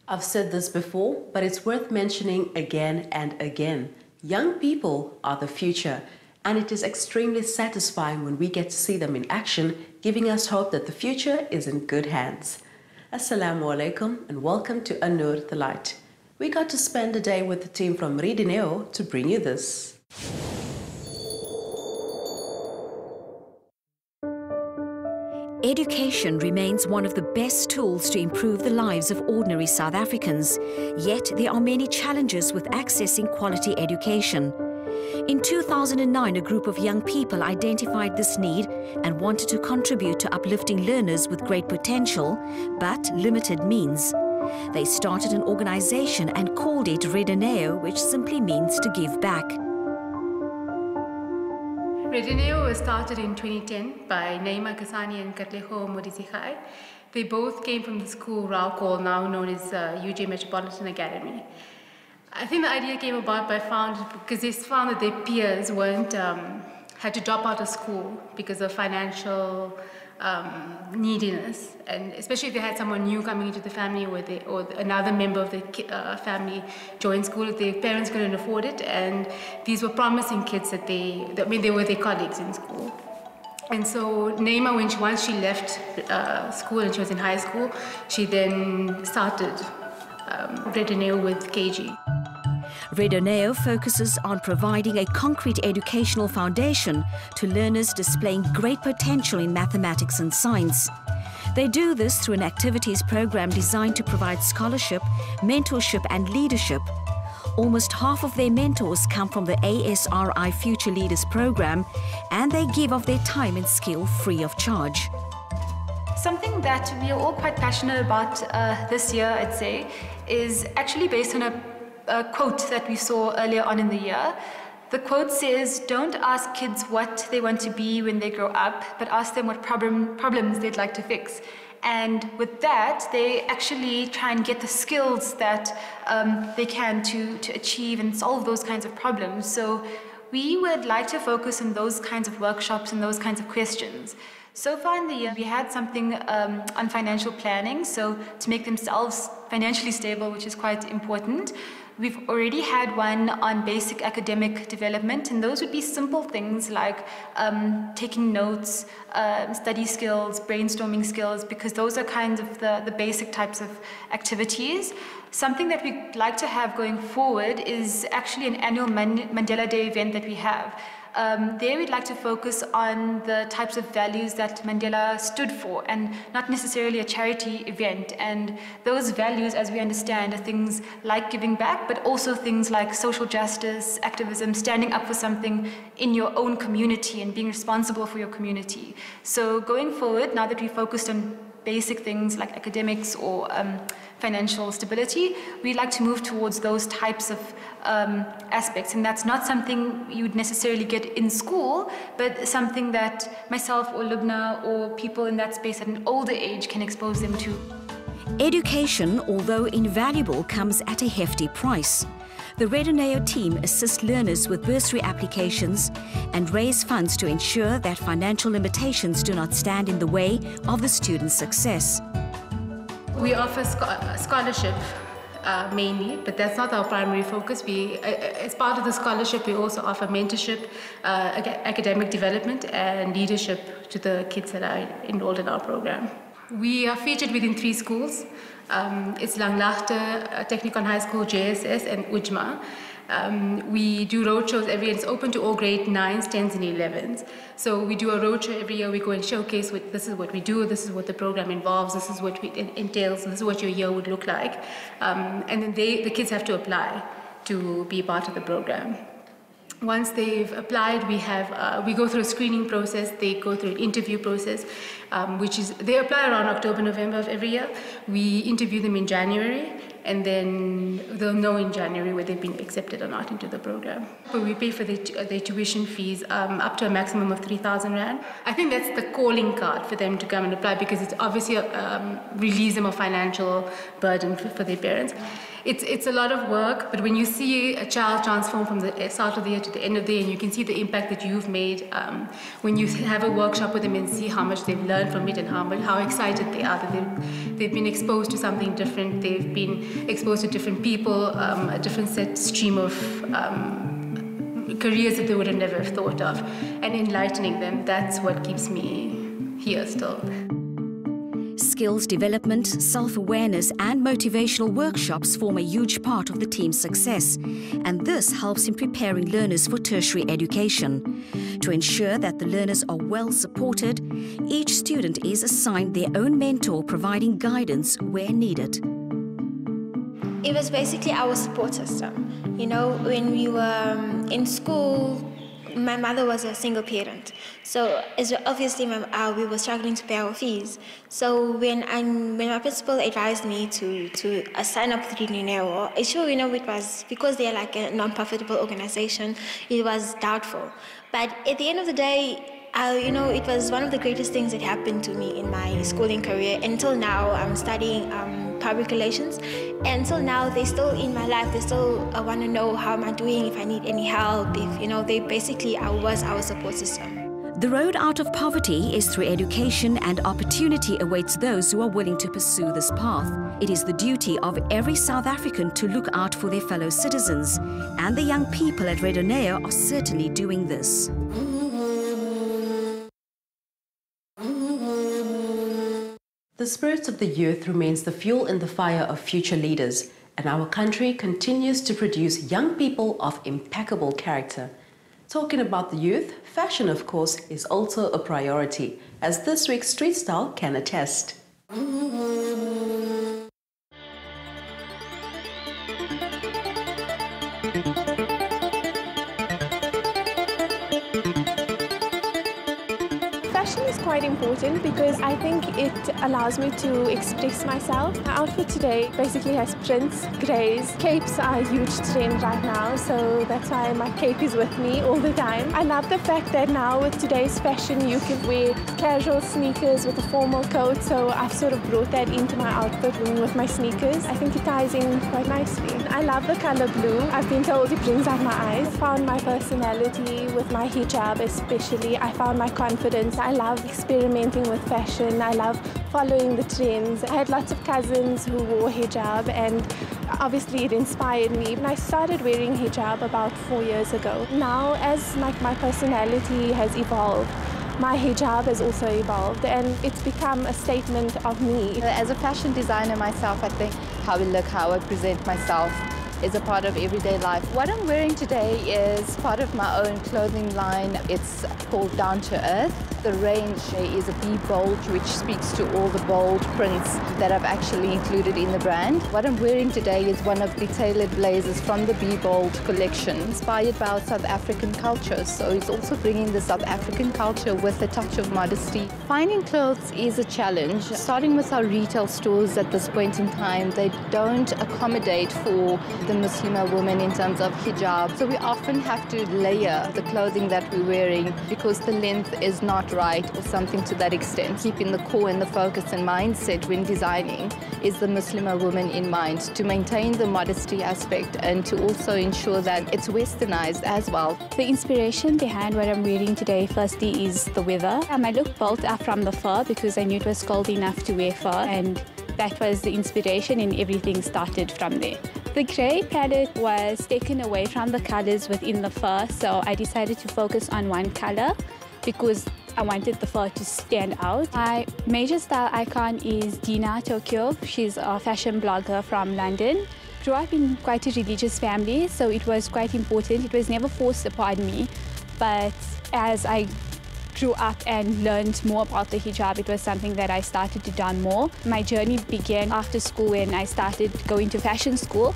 I've said this before, but it's worth mentioning again and again. Young people are the future, and it is extremely satisfying when we get to see them in action, giving us hope that the future is in good hands. Assalamu alaikum and welcome to An Nur the Light. We got to spend a day with the team from Raiden to bring you this. Education remains one of the best tools to improve the lives of ordinary South Africans, yet there are many challenges with accessing quality education. In 2009, a group of young people identified this need and wanted to contribute to uplifting learners with great potential, but limited means. They started an organization and called it Raiden, which simply means to give back. Raiden was started in 2010 by Naima Kasani and Katleho Modizichai. They both came from the school Raukol, now known as UJ Metropolitan Academy. I think the idea came about by founders because they found that their peers had to drop out of school because of financial neediness, and especially if they had someone new coming into the family or another member of the family join school, if their parents couldn't afford it, and these were promising kids that they were their colleagues in school. And so Naima, once she left school and she was in high school, she then started Raiden with KG. Raiden focuses on providing a concrete educational foundation to learners displaying great potential in mathematics and science. They do this through an activities program designed to provide scholarship, mentorship and leadership. Almost half of their mentors come from the ASRI Future Leaders program, and they give of their time and skill free of charge. Something that we are all quite passionate about this year, I'd say, is actually based on a quote that we saw earlier on in the year. The quote says, "Don't ask kids what they want to be when they grow up, but ask them what problems they'd like to fix." And with that, they actually try and get the skills that they can to achieve and solve those kinds of problems. So we would like to focus on those kinds of workshops and those kinds of questions. So far in the year, we had something on financial planning, so to make themselves financially stable, which is quite important. We've already had one on basic academic development, and those would be simple things like taking notes, study skills, brainstorming skills, because those are kind of the basic types of activities. Something that we'd like to have going forward is actually an annual Mandela Day event that we have. There we'd like to focus on the types of values that Mandela stood for, and not necessarily a charity event. And those values, as we understand, are things like giving back, but also things like social justice, activism, standing up for something in your own community and being responsible for your community. So going forward, now that we focused on basic things like academics or financial stability, we'd like to move towards those types of aspects. And that's not something you would necessarily get in school, but something that myself or Lubna or people in that space at an older age can expose them to. Education, although invaluable, comes at a hefty price. The Raiden team assists learners with bursary applications and raise funds to ensure that financial limitations do not stand in the way of the student's success. We offer scholarship mainly, but that's not our primary focus. As part of the scholarship, we also offer mentorship, academic development, and leadership to the kids that are enrolled in our program. We are featured within 3 schools. It's Langlaagte, Technikon High School, JSS, and Ujma. We do roadshows every year. It's open to all grade 9s, 10s, and 11s. So we do a roadshow every year. We go and showcase this is what we do, this is what the program involves, this is what it entails, this is what your year would look like. And then the kids have to apply to be part of the program. Once they've applied, we go through a screening process. They go through an interview process, which is they apply around October, November of every year. We interview them in January, and then they'll know in January whether they've been accepted or not into the program. But we pay for their tuition fees up to a maximum of 3,000 Rand. I think that's the calling card for them to come and apply, because it's obviously relieves them of financial burden for their parents. It's a lot of work, but when you see a child transform from the start of the year to the end of the year, and you can see the impact that you've made when you have a workshop with them and see how much they've learned from it and how excited they are that they've been exposed to something different, they've been exposed to different people, a different stream of careers that they would have never have thought of, and enlightening them, that's what keeps me here still. Skills development, self-awareness and motivational workshops form a huge part of the team's success, and this helps in preparing learners for tertiary education. To ensure that the learners are well supported, each student is assigned their own mentor, providing guidance where needed. It was basically our support system. You know, when we were in school, my mother was a single parent, so obviously we were struggling to pay our fees. So when my principal advised me to sign up with Raiden Academy, sure, you know, it was because they're like a non-profitable organization, it was doubtful. But at the end of the day, you know, it was one of the greatest things that happened to me in my schooling career. Until now, I'm studying public relations. And until now, they're still in my life. They still want to know how am I doing, if I need any help. If, you know, they basically was our support system. The road out of poverty is through education, and opportunity awaits those who are willing to pursue this path. It is the duty of every South African to look out for their fellow citizens, and the young people at Raiden Academy are certainly doing this. The spirit of the youth remains the fuel in the fire of future leaders, and our country continues to produce young people of impeccable character. Talking about the youth, fashion, of course, is also a priority, as this week's Street Style can attest. Fashion is quite important because I think it allows me to express myself. My outfit today basically has prints, greys. Capes are a huge trend right now, so that's why my cape is with me all the time. I love the fact that now with today's fashion you can wear casual sneakers with a formal coat, so I've sort of brought that into my outfit with my sneakers. I think it ties in quite nicely. I love the color blue. I've been told it brings out my eyes. I found my personality with my hijab especially. I found my confidence. I love experimenting with fashion. I love following the trends. I had lots of cousins who wore hijab, and obviously it inspired me. And I started wearing hijab about 4 years ago. Now, as my personality has evolved, my hijab has also evolved, and it's become a statement of me. As a fashion designer myself, I think how I look, how I present myself is a part of everyday life. What I'm wearing today is part of my own clothing line. It's called Down to Earth. The range is a Be Bold, which speaks to all the bold prints that I've actually included in the brand. What I'm wearing today is one of the tailored blazers from the Be Bold collection, inspired by our South African culture. So it's also bringing the South African culture with a touch of modesty. Finding clothes is a challenge. Starting with our retail stores at this point in time, they don't accommodate for the Muslimah woman in terms of hijab. So we often have to layer the clothing that we're wearing because the length is not right or something to that extent. Keeping the core and the focus and mindset when designing is the Muslimah woman in mind, to maintain the modesty aspect and to also ensure that it's westernized as well. The inspiration behind what I'm wearing today firstly is the weather. My look built up from the fur because I knew it was cold enough to wear fur, and that was the inspiration, and everything started from there. The grey palette was taken away from the colors within the fur, so I decided to focus on one color because I wanted the fur to stand out. My major style icon is Dina Tokyo. She's a fashion blogger from London. Grew up in quite a religious family, so it was quite important. It was never forced upon me, but as I grew up and learned more about the hijab, it was something that I started to don more. My journey began after school when I started going to fashion school,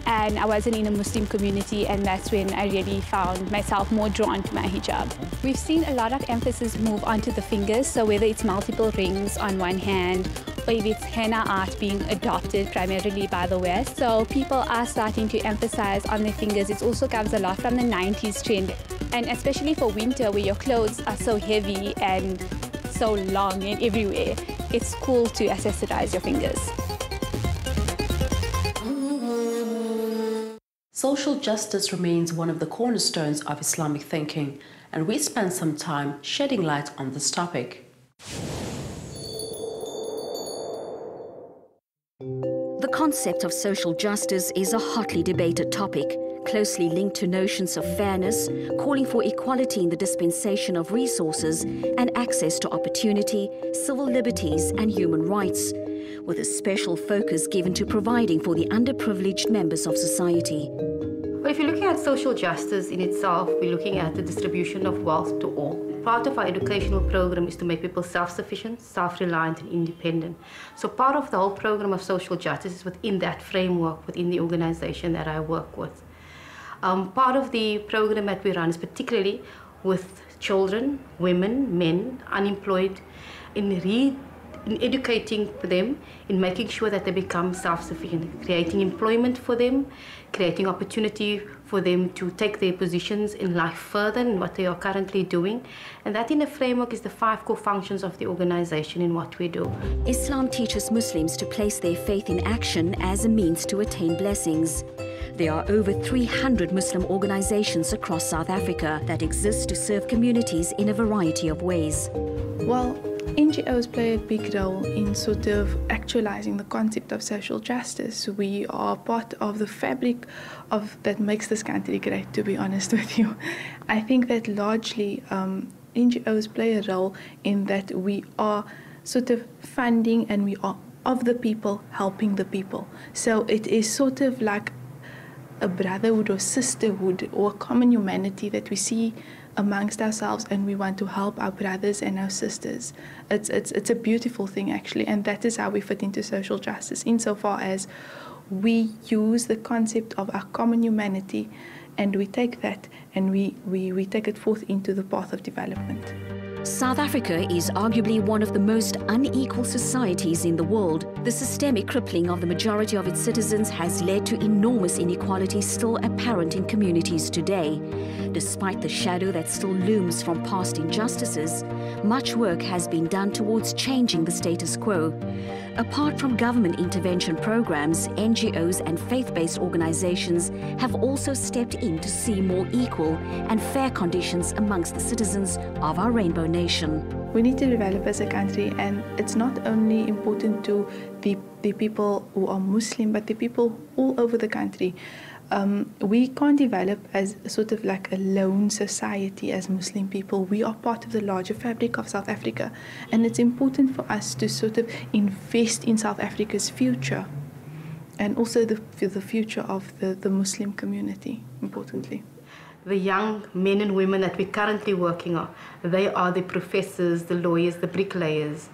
and I wasn't in a Muslim community, and that's when I really found myself more drawn to my hijab. We've seen a lot of emphasis move onto the fingers, so whether it's multiple rings on one hand, or if it's henna art being adopted primarily by the West. So people are starting to emphasize on their fingers. It also comes a lot from the 90s trend. And especially for winter, where your clothes are so heavy and so long and everywhere, it's cool to accessorize your fingers. Social justice remains one of the cornerstones of Islamic thinking, and we spent some time shedding light on this topic. The concept of social justice is a hotly debated topic, closely linked to notions of fairness, calling for equality in the dispensation of resources and access to opportunity, civil liberties and human rights, with a special focus given to providing for the underprivileged members of society. Well, if you're looking at social justice in itself, we're looking at the distribution of wealth to all. Part of our educational program is to make people self-sufficient, self-reliant and independent. So part of the whole program of social justice is within that framework, within the organization that I work with. Part of the program that we run is particularly with children, women, men, unemployed, in educating them, in making sure that they become self-sufficient, creating employment for them, creating opportunity for them to take their positions in life further than what they are currently doing. And that in a framework is the 5 core functions of the organization in what we do. Islam teaches Muslims to place their faith in action as a means to attain blessings. There are over 300 Muslim organizations across South Africa that exist to serve communities in a variety of ways. Well, NGOs play a big role in sort of actualizing the concept of social justice. We are part of the fabric that makes this country great, to be honest with you. I think that largely NGOs play a role in that we are sort of funding and we are of the people, helping the people. So it is sort of like a brotherhood or sisterhood or common humanity that we see amongst ourselves, and we want to help our brothers and our sisters. It's a beautiful thing, actually, and that is how we fit into social justice, insofar as we use the concept of our common humanity and we take that and we take it forth into the path of development. South Africa is arguably one of the most unequal societies in the world. The systemic crippling of the majority of its citizens has led to enormous inequality still apparent in communities today. Despite the shadow that still looms from past injustices, much work has been done towards changing the status quo. Apart from government intervention programs, NGOs and faith-based organizations have also stepped in to see more equal and fair conditions amongst the citizens of our rainbow nation. We need to develop as a country, and it's not only important to the people who are Muslim, but the people all over the country. We can't develop as sort of like a lone society as Muslim people. We are part of the larger fabric of South Africa, and it's important for us to sort of invest in South Africa's future and also the future of the Muslim community, importantly. The young men and women that we're currently working on, they are the professors, the lawyers, the bricklayers,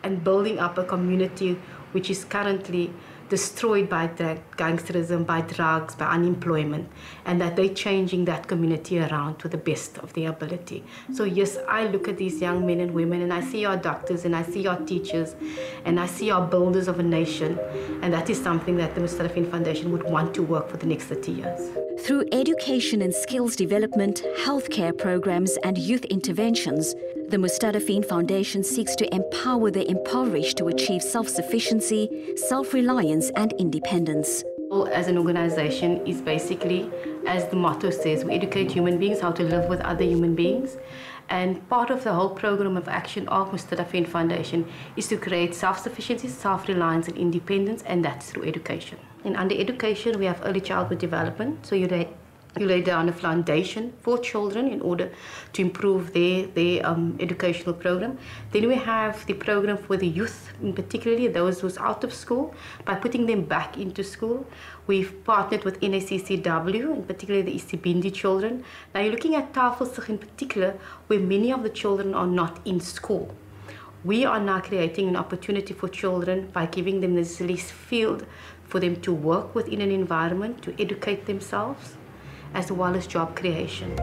and building up a community which is currently destroyed by gangsterism, by drugs, by unemployment, and that they're changing that community around to the best of their ability. So yes, I look at these young men and women, and I see our doctors, and I see our teachers, and I see our builders of a nation, and that is something that the Mustadafin Foundation would want to work for the next 30 years. Through education and skills development, healthcare programs and youth interventions, the Mustadafin Foundation seeks to empower the impoverished to achieve self-sufficiency, self-reliance and independence. As an organization is basically, as the motto says, we educate human beings how to live with other human beings. And part of the whole program of action of Mustadafin Foundation is to create self-sufficiency, self-reliance and independence, and that's through education. And under education, we have early childhood development. So you You lay down a foundation for children in order to improve their educational program. Then we have the program for the youth, in particularly those who's out of school, by putting them back into school. We've partnered with NACCW, in particular the Isibindi children. Now you're looking at Tafelsig in particular, where many of the children are not in school. We are now creating an opportunity for children by giving them this field for them to work within an environment, to educate themselves, as well as job creation.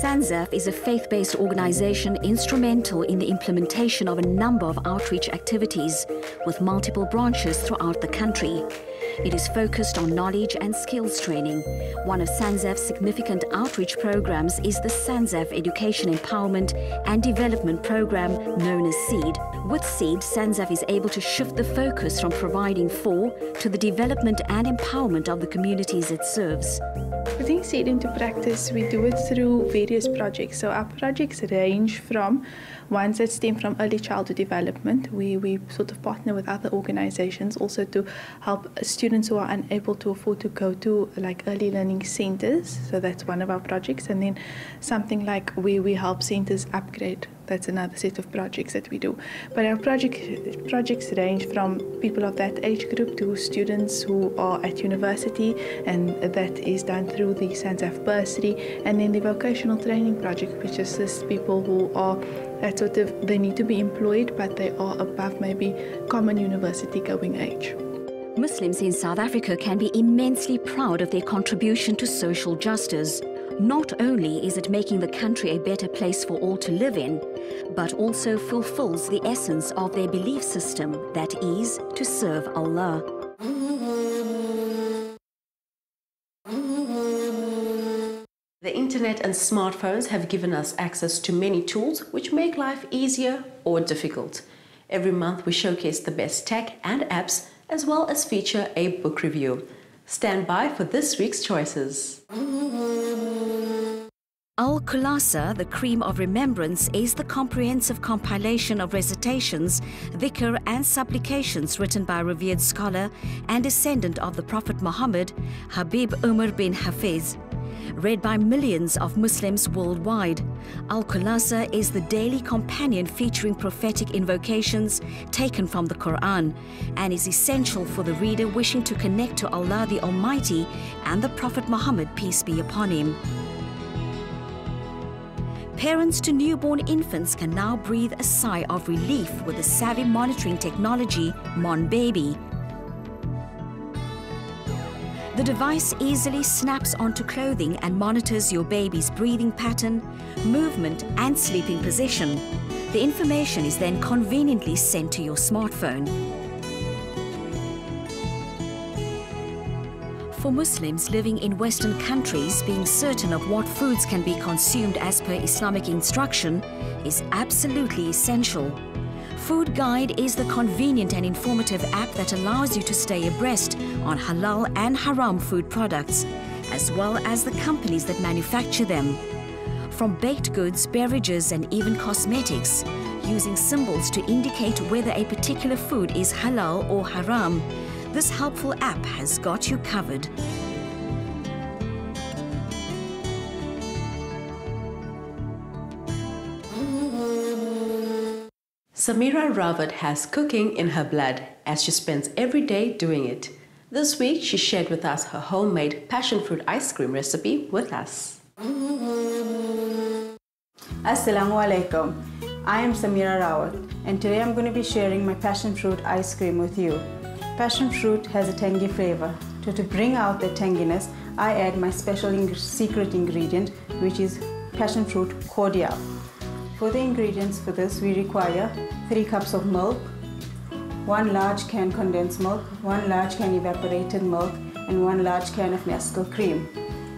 SANZAF is a faith-based organization instrumental in the implementation of a number of outreach activities with multiple branches throughout the country. It is focused on knowledge and skills training. One of SANZAF's significant outreach programs is the SANZAF Education Empowerment and Development Program, known as SEED. With SEED, SANZAF is able to shift the focus from providing for to the development and empowerment of the communities it serves. Putting SEED into practice, we do it through various projects. So our projects range from ones that stem from early childhood development. We sort of partner with other organizations also to help students who are unable to afford to go to like early learning centers. So that's one of our projects. And then something like we help centers upgrade. That's another set of projects that we do. But our projects range from people of that age group to students who are at university, and that is done through the SANZAF bursary, and then the vocational training project, which assists people who are at sort of, they need to be employed, but they are above maybe common university going age. Muslims in South Africa can be immensely proud of their contribution to social justice. Not only is it making the country a better place for all to live in, but also fulfills the essence of their belief system, that is, to serve Allah. The internet and smartphones have given us access to many tools which make life easier or difficult. Every month we showcase the best tech and apps, as well as feature a book review. Stand by for this week's choices. Al-Khulasa, the Cream of Remembrance, is the comprehensive compilation of recitations, dhikr and supplications written by a revered scholar and descendant of the Prophet Muhammad, Habib Umar bin Hafiz. Read by millions of Muslims worldwide, Al-Khulasa is the daily companion featuring prophetic invocations taken from the Quran and is essential for the reader wishing to connect to Allah the Almighty and the Prophet Muhammad, peace be upon him. Parents to newborn infants can now breathe a sigh of relief with the savvy monitoring technology Mon Baby. The device easily snaps onto clothing and monitors your baby's breathing pattern, movement and sleeping position. The information is then conveniently sent to your smartphone. For Muslims living in Western countries, being certain of what foods can be consumed as per Islamic instruction is absolutely essential. Food Guide is the convenient and informative app that allows you to stay abreast on halal and haram food products, as well as the companies that manufacture them. From baked goods, beverages, and even cosmetics, using symbols to indicate whether a particular food is halal or haram, this helpful app has got you covered. Samira Rawat has cooking in her blood, as she spends every day doing it. This week, she shared with us her homemade passion fruit ice cream recipe with us. Assalamu alaikum. I am Samira Rawat, and today I'm going to be sharing my passion fruit ice cream with you. Passion fruit has a tangy flavor. So to bring out the tanginess, I add my special secret ingredient, which is passion fruit cordial. For the ingredients for this, we require 3 cups of milk, 1 large can condensed milk, 1 large can evaporated milk, and 1 large can of Nestle cream,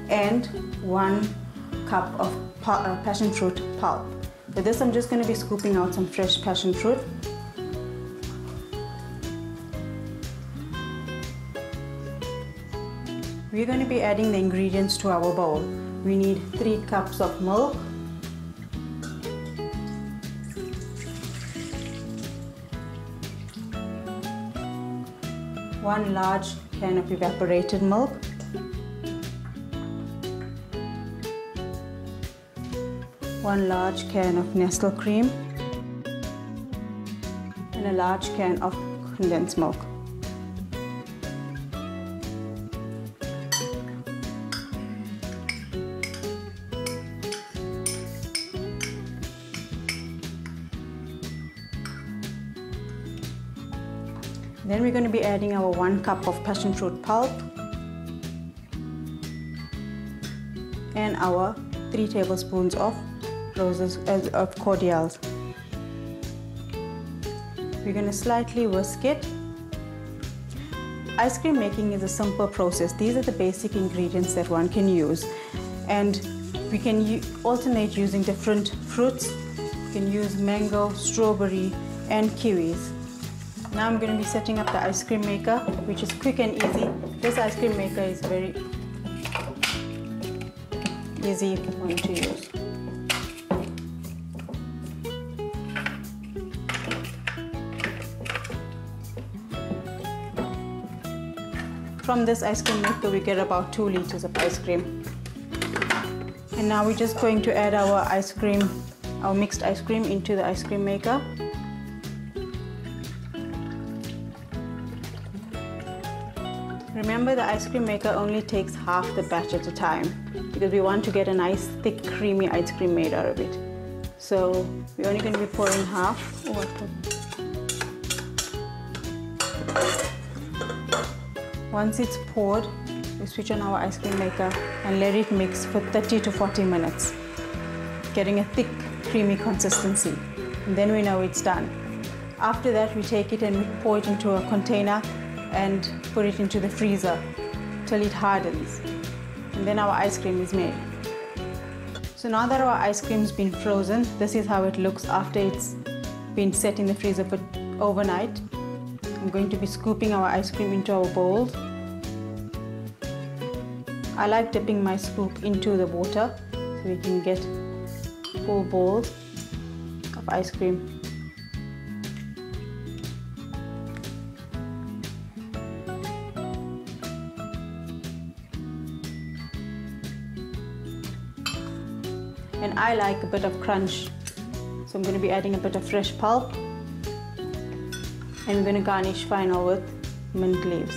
and 1 cup of passion fruit pulp. For this, I'm just going to be scooping out some fresh passion fruit. We're going to be adding the ingredients to our bowl. We need 3 cups of milk, 1 large can of evaporated milk, 1 large can of Nestle cream, and a large can of condensed milk. Then we're going to be adding our 1 cup of passion fruit pulp and our 3 tablespoons of cordials. We're going to slightly whisk it. Ice cream making is a simple process. These are the basic ingredients that one can use, and we can alternate using different fruits. You can use mango, strawberry and kiwis. Now I'm going to be setting up the ice cream maker, which is quick and easy. This ice cream maker is very easy one to use. From this ice cream maker we get about 2 liters of ice cream. And now we're just going to add our mixed ice cream into the ice cream maker. Remember, the ice cream maker only takes half the batch at a time because we want to get a nice thick creamy ice cream made out of it. So we're only going to be pouring half. Once it's poured, we switch on our ice cream maker and let it mix for 30 to 40 minutes, getting a thick creamy consistency. And then we know it's done. After that we take it and we pour it into a container and put it into the freezer till it hardens, and then our ice cream is made. So now that our ice cream's been frozen, this is how it looks after it's been set in the freezer for overnight. I'm going to be scooping our ice cream into our bowls. I like dipping my scoop into the water so we can get full bowls of ice cream. And I like a bit of crunch, so I'm going to be adding a bit of fresh pulp, and we're going to garnish final with mint leaves.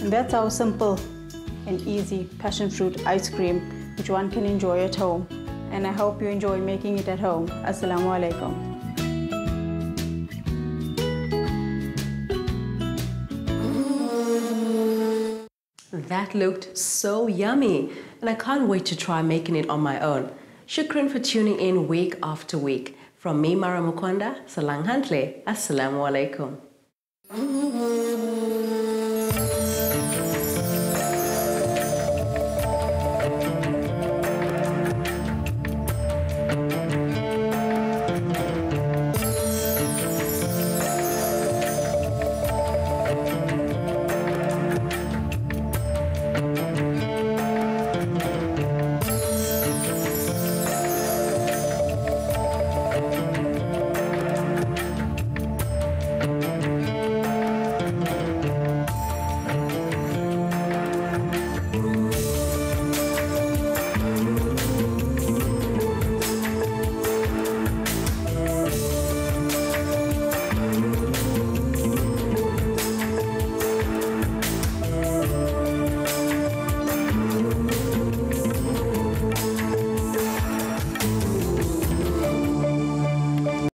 And that's our simple and easy passion fruit ice cream, which one can enjoy at home. And I hope you enjoy making it at home. Assalamu alaikum. That looked so yummy, and I can't wait to try making it on my own. Shukran for tuning in week after week. From me, Mara Mukonda, Salang Hantle, Assalamu alaikum.